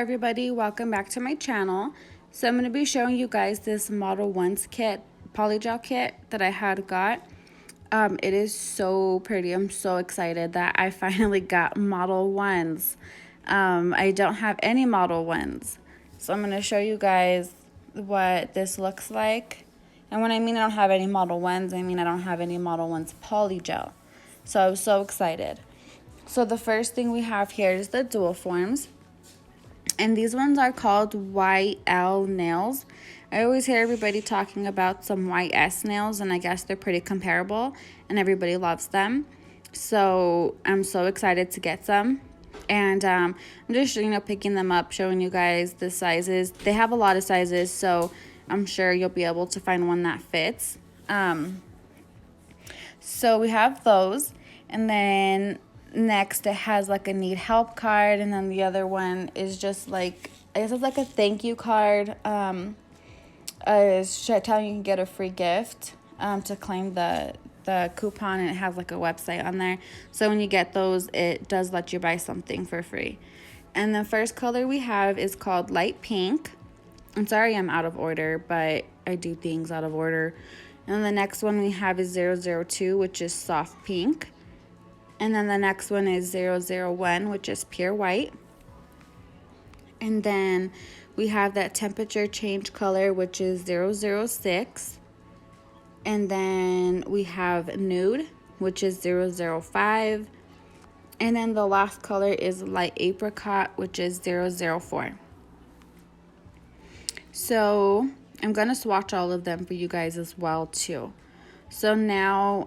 everybody, welcome back to my channel. So I'm going to be showing you guys this Modelones kit, Poly Gel Kit that I had got. It is so pretty. I'm so excited that I finally got Modelones. I don't have any Modelones. So I'm going to show you guys what this looks like. And when I mean I don't have any Modelones, I mean I don't have any Modelones Poly Gel. So I'm so excited. So the first thing we have here is the dual forms. And these ones are called YL nails. I always hear everybody talking about some YS nails, and I guess they're pretty comparable, and everybody loves them. So I'm so excited to get some. And I'm just, picking them up, showing you guys the sizes. They have a lot of sizes, so I'm sure you'll be able to find one that fits. So we have those, and then next it has like a need help card, and then the other one is just like, I guess it's like a thank you card. It's telling you can get a free gift to claim the coupon, and it has like a website on there. So when you get those, it does let you buy something for free. And the first color we have is called light pink. I'm sorry I'm out of order, but I do things out of order. And then the next one we have is 002, which is soft pink. And then the next one is 001, which is pure white. And then we have that temperature change color, which is 006. And then we have nude, which is 005. And then the last color is light apricot, which is 004. So I'm going to swatch all of them for you guys as well too. So now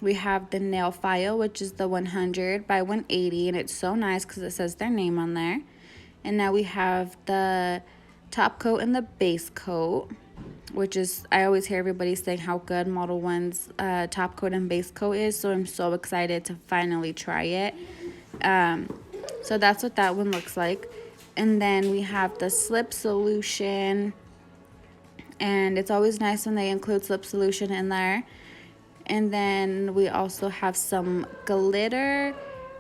we have the nail file, which is the 100 by 180, and it's so nice because it says their name on there. And now we have the top coat and the base coat, which is, I always hear everybody saying how good Modelones top coat and base coat is, so I'm so excited to finally try it. So that's what that one looks like. And then we have the slip solution, and it's always nice when they include slip solution in there. And then we also have some glitter.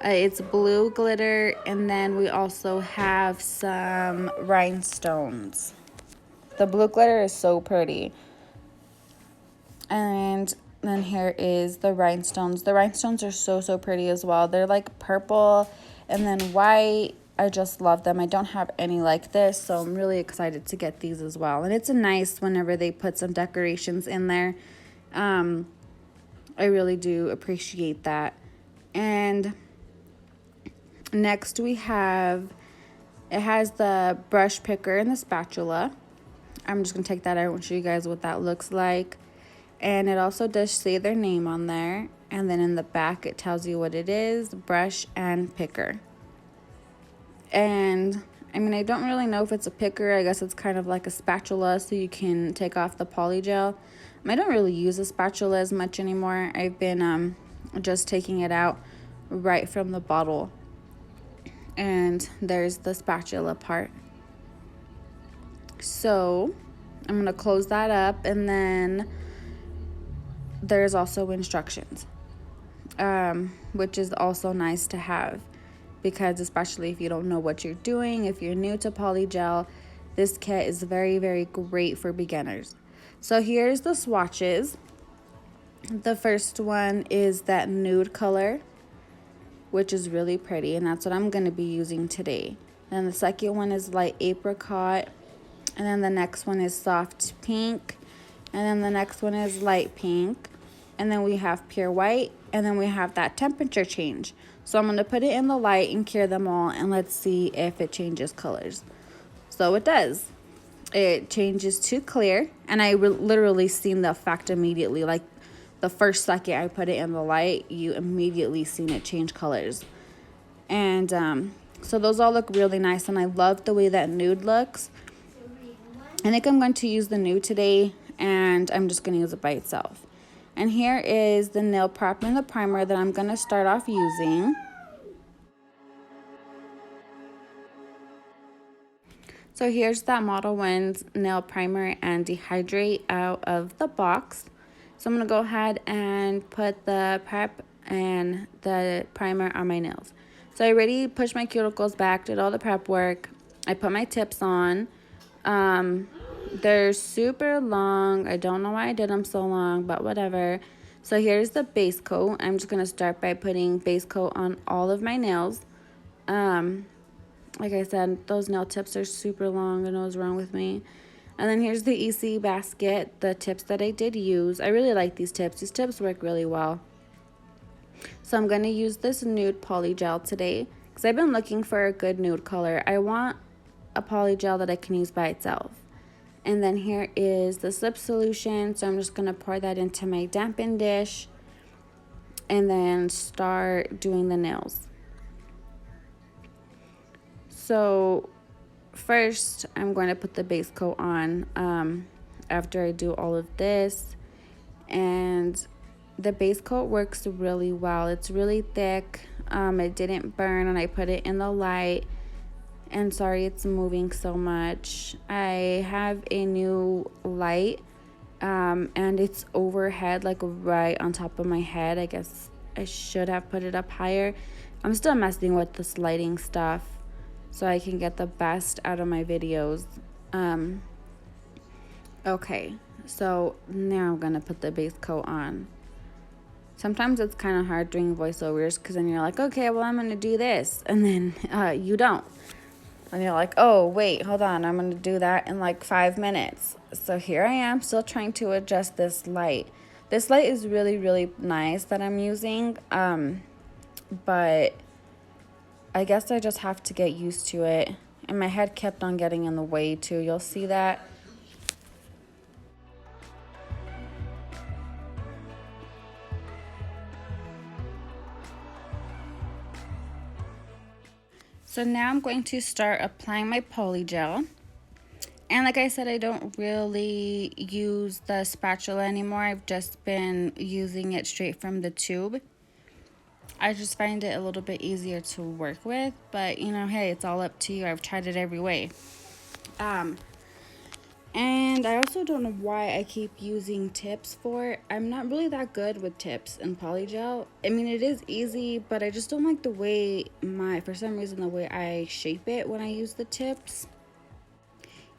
It's blue glitter. And then we also have some rhinestones. The blue glitter is so pretty. And then here is the rhinestones. The rhinestones are so pretty as well. They're like purple and then white. I just love them. I don't have any like this, so I'm really excited to get these as well. And it's a nice whenever they put some decorations in there. I really do appreciate that. And next we have, it has the brush picker and the spatula. I'm just going to take that out and show you guys what that looks like. And it also does say their name on there. And then in the back it tells you what it is, brush and picker. And I mean, I don't really know if it's a picker. I guess it's kind of like a spatula, so you can take off the poly gel. I don't really use a spatula as much anymore. I've been just taking it out right from the bottle. And there's the spatula part. So I'm going to close that up, and then there's also instructions, which is also nice to have, because especially if you don't know what you're doing, if you're new to poly gel, this kit is very great for beginners. So here's the swatches. The first one is that nude color, which is really pretty, and that's what I'm going to be using today. Then the second one is light apricot, and then the next one is soft pink, and then the next one is light pink, and then we have pure white, and then we have that temperature change. So I'm going to put it in the light and cure them all, and let's see if it changes colors. So it does. It changes to clear, and I literally seen the effect immediately. Like the first second I put it in the light, you immediately seen it change colors. And so those all look really nice, and I love the way that nude looks. I think I'm going to use the nude today, and I'm just going to use it by itself. And here is the nail prep and the primer that I'm going to start off using. So here's that Modelones nail primer and dehydrate out of the box. So I'm going to go ahead and put the prep and the primer on my nails. So I already pushed my cuticles back, did all the prep work. I put my tips on. They're super long. I don't know why I did them so long, but whatever. So here's the base coat. I'm just going to start by putting base coat on all of my nails. Like I said, those nail tips are super long. I know what's wrong with me. And then here's the EC basket, the tips that I did use. I really like these tips. These tips work really well. So I'm going to use this nude poly gel today because I've been looking for a good nude color. I want a poly gel that I can use by itself. And then here is the slip solution. So I'm just going to pour that into my dampen dish and then start doing the nails. So first, I'm going to put the base coat on after I do all of this. And the base coat works really well. It's really thick. It didn't burn, and I put it in the light. And sorry, it's moving so much. I have a new light, and it's overhead, like right on top of my head. I guess I should have put it up higher. I'm still messing with this lighting stuff so I can get the best out of my videos. Okay, so now I'm gonna put the base coat on. Sometimes it's kind of hard doing voiceovers because then you're like, okay, well, I'm gonna do this, and then you don't. And you're like, oh, wait, hold on, I'm gonna do that in like 5 minutes. So here I am still trying to adjust this light. This light is really, really nice that I'm using, but I guess I just have to get used to it. And my head kept on getting in the way too. You'll see that. So now I'm going to start applying my poly gel. And like I said, I don't really use the spatula anymore. I've just been using it straight from the tube. I just find it a little bit easier to work with, but you know, hey, it's all up to you. I've tried it every way. And I also don't know why I keep using tips for it. I'm not really that good with tips and polygel. I mean, it is easy, but I just don't like the way for some reason, the way I shape it when I use the tips.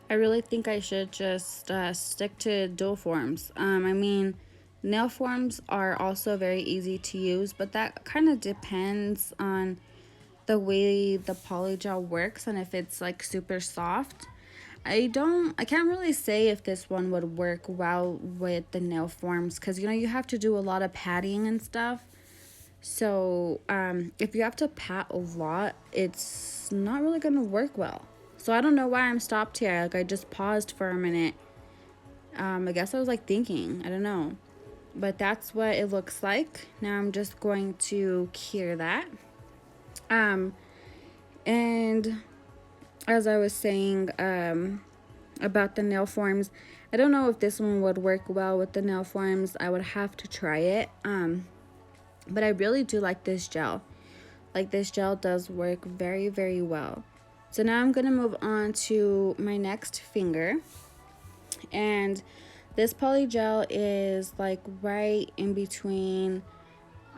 I really think I should just stick to dual forms. I mean, nail forms are also very easy to use, but that kind of depends on the way the polygel works and if it's like super soft. I can't really say if this one would work well with the nail forms because, you know, you have to do a lot of patting and stuff. So if you have to pat a lot, it's not really going to work well. So I don't know why I'm stopped here. Like, I just paused for a minute. I guess I was like thinking, I don't know. But that's what it looks like. Now I'm just going to cure that. And as I was saying about the nail forms, I don't know if this one would work well with the nail forms. I would have to try it. But I really do like this gel. Like, this gel does work very, very well. So now I'm going to move on to my next finger. And this poly gel is like right in between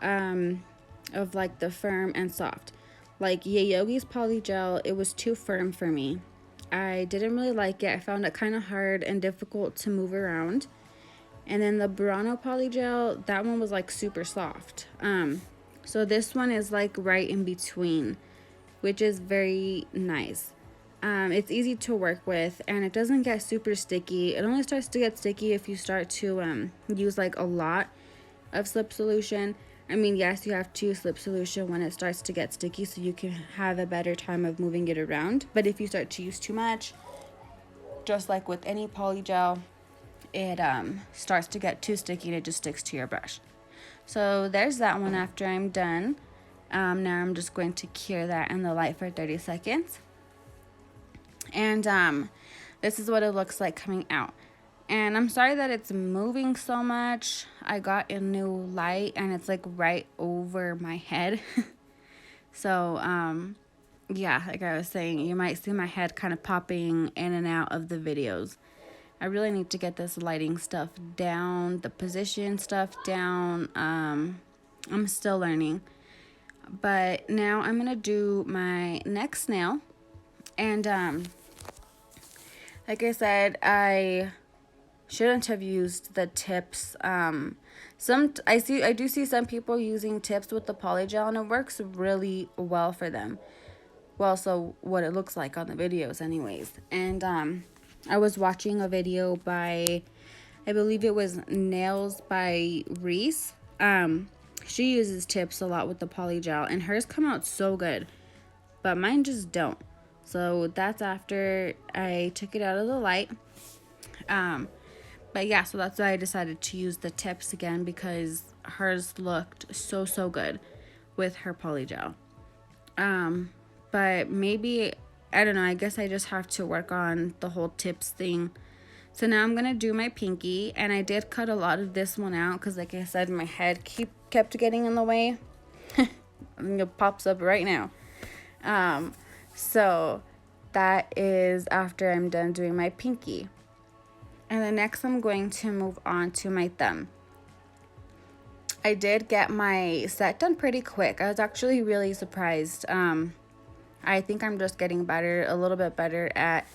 of like the firm and soft. Like Yayogi's poly gel, it was too firm for me. I didn't really like it. I found it kind of hard and difficult to move around. And then the Burano poly gel, that one was like super soft. So this one is like right in between, which is very nice. It's easy to work with and it doesn't get super sticky. It only starts to get sticky if you start to use like a lot of slip solution. I mean, yes, you have to use slip solution when it starts to get sticky so you can have a better time of moving it around. But if you start to use too much, just like with any poly gel, it starts to get too sticky and it just sticks to your brush. So there's that one after I'm done. Now I'm just going to cure that in the light for 30 seconds. And this is what it looks like coming out. And I'm sorry that it's moving so much. I got a new light and it's like right over my head. So, yeah, like I was saying, you might see my head kind of popping in and out of the videos. I really need to get this lighting stuff down, the position stuff down. I'm still learning. But now I'm going to do my next nail. And like I said, I shouldn't have used the tips. I do see some people using tips with the poly gel, and it works really well for them. Well, so what it looks like on the videos anyways. And I was watching a video by, I believe it was Nails by Reese. She uses tips a lot with the poly gel, and hers come out so good, but mine just don't. So that's after I took it out of the light. But yeah, so that's why I decided to use the tips again, because hers looked so good with her poly gel. But maybe, I don't know, I guess I just have to work on the whole tips thing. So now I'm going to do my pinky, and I did cut a lot of this one out because, like I said, my head kept getting in the way. I think it pops up right now. So that is after I'm done doing my pinky. And then next I'm going to move on to my thumb. I did get my set done pretty quick. I was actually really surprised. I think I'm just getting a little bit better at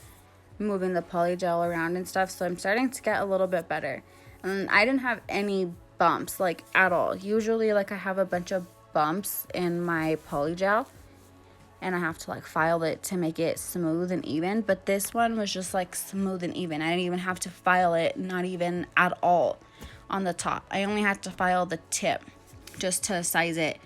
moving the poly gel around and stuff. So I'm starting to get a little bit better. And I didn't have any bumps, like, at all. Usually, like, I have a bunch of bumps in my poly gel, and I have to, like, file it to make it smooth and even. But this one was just, like, smooth and even. I didn't even have to file it, not even at all, on the top. I only had to file the tip just to size it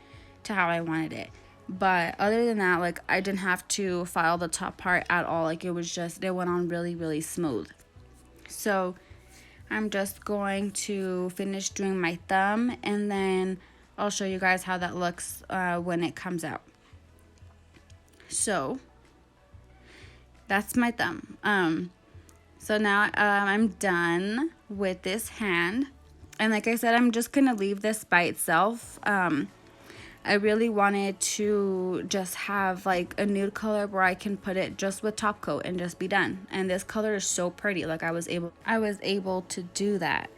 to how I wanted it. But other than that, like, I didn't have to file the top part at all. Like, it went on really smooth. So I'm just going to finish doing my thumb, and then I'll show you guys how that looks when it comes out. So that's my thumb. So now I'm done with this hand, and like I said, I'm just gonna leave this by itself. I really wanted to just have like a nude color where I can put it just with top coat and just be done. And this color is so pretty. Like I was able to do that.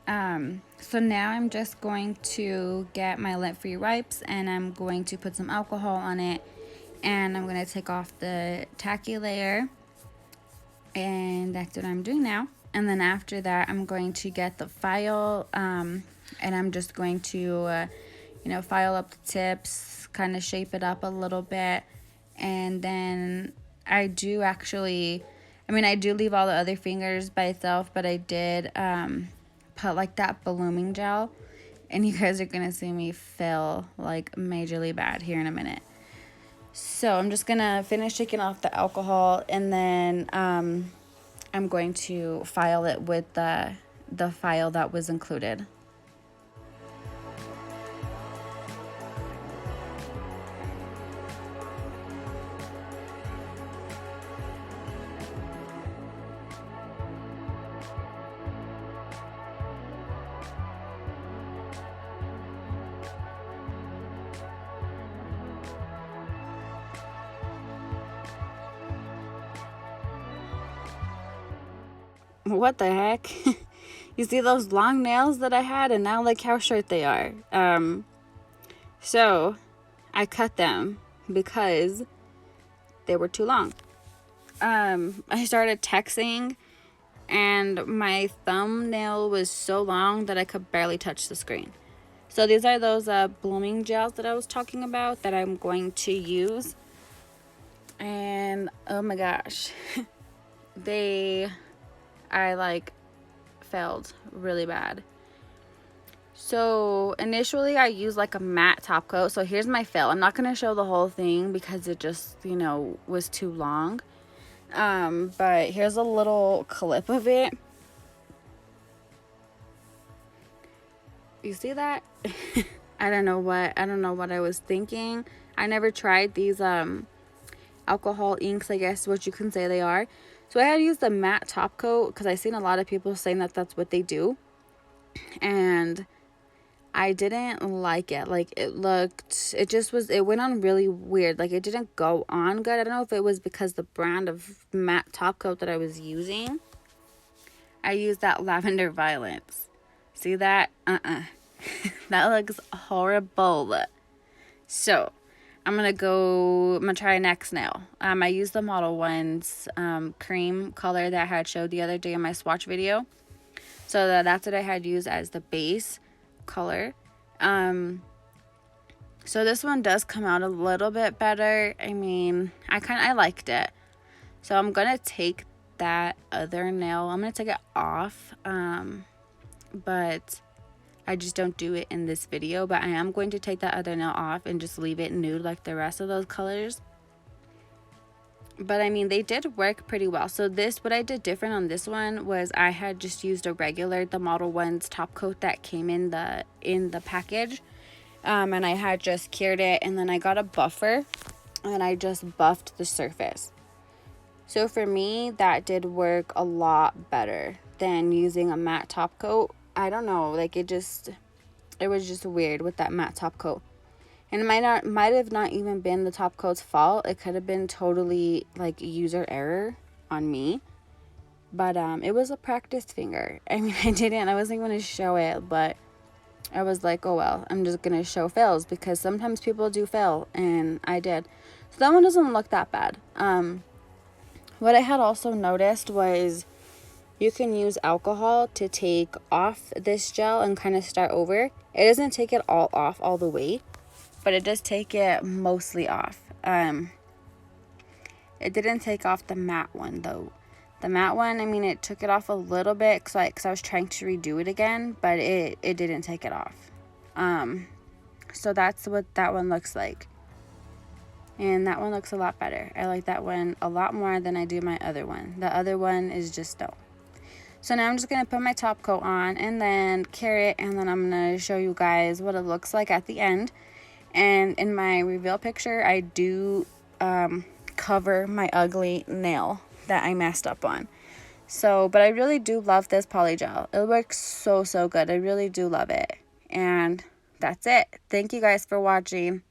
So now I'm just going to get my lint-free wipes, and I'm going to put some alcohol on it, and I'm going to take off the tacky layer, and that's what I'm doing now. And then after that, I'm going to get the file, and I'm just going to file up the tips, kind of shape it up a little bit. And then I do leave all the other fingers by itself, but I did put like that blooming gel, and you guys are gonna see me fail like majorly bad here in a minute. So I'm just gonna finish taking off the alcohol, and then I'm going to file it with the file that was included. What the heck? You see those long nails that I had, and now look how short they are. So I cut them because they were too long. I started texting, and my thumbnail was so long that I could barely touch the screen. So these are those blooming gels that I was talking about that I'm going to use. And oh my gosh, I like failed really bad. So initially I used like a matte top coat. So here's my fail. I'm not going to show the whole thing because it just, was too long. But here's a little clip of it. You see that? I don't know what I was thinking. I never tried these alcohol inks, I guess what you can say they are. So I had used the matte top coat because I've seen a lot of people saying that that's what they do. And I didn't like it. Like it went on really weird. Like it didn't go on good. I don't know if it was because the brand of matte top coat that I was using. I used that Lavender Violence. See that? That looks horrible. So I'm gonna try next nail. I used the Modelones cream color that I had showed the other day in my swatch video. So that's what I had used as the base color. So this one does come out a little bit better. I mean, I liked it. So I'm gonna take that other nail. I'm gonna take it off. But I just don't do it in this video. But I am going to take that other nail off and just leave it nude like the rest of those colors. But I mean, they did work pretty well. So what I did different on this one was I had just used the Modelones top coat that came in the package. And I had just cured it, and then I got a buffer and I just buffed the surface. So for me, that did work a lot better than using a matte top coat. I don't know, like it was just weird with that matte top coat. And it might have not even been the top coat's fault. It could have been totally like user error on me. But it was a practiced finger. I mean, I wasn't going to show it, but I was like, oh well, I'm just going to show fails because sometimes people do fail, and I did. So that one doesn't look that bad. What I had also noticed was you can use alcohol to take off this gel and kind of start over. It doesn't take it all off all the way, but it does take it mostly off. It didn't take off the matte one though. The matte one, I mean, it took it off a little bit because I was trying to redo it again, but it didn't take it off. So that's what that one looks like. And that one looks a lot better. I like that one a lot more than I do my other one. The other one is just no. So now I'm just going to put my top coat on and then cure it, and then I'm going to show you guys what it looks like at the end. And in my reveal picture, I do cover my ugly nail that I messed up on. So, but I really do love this poly gel. It works so good. I really do love it. And that's it. Thank you guys for watching.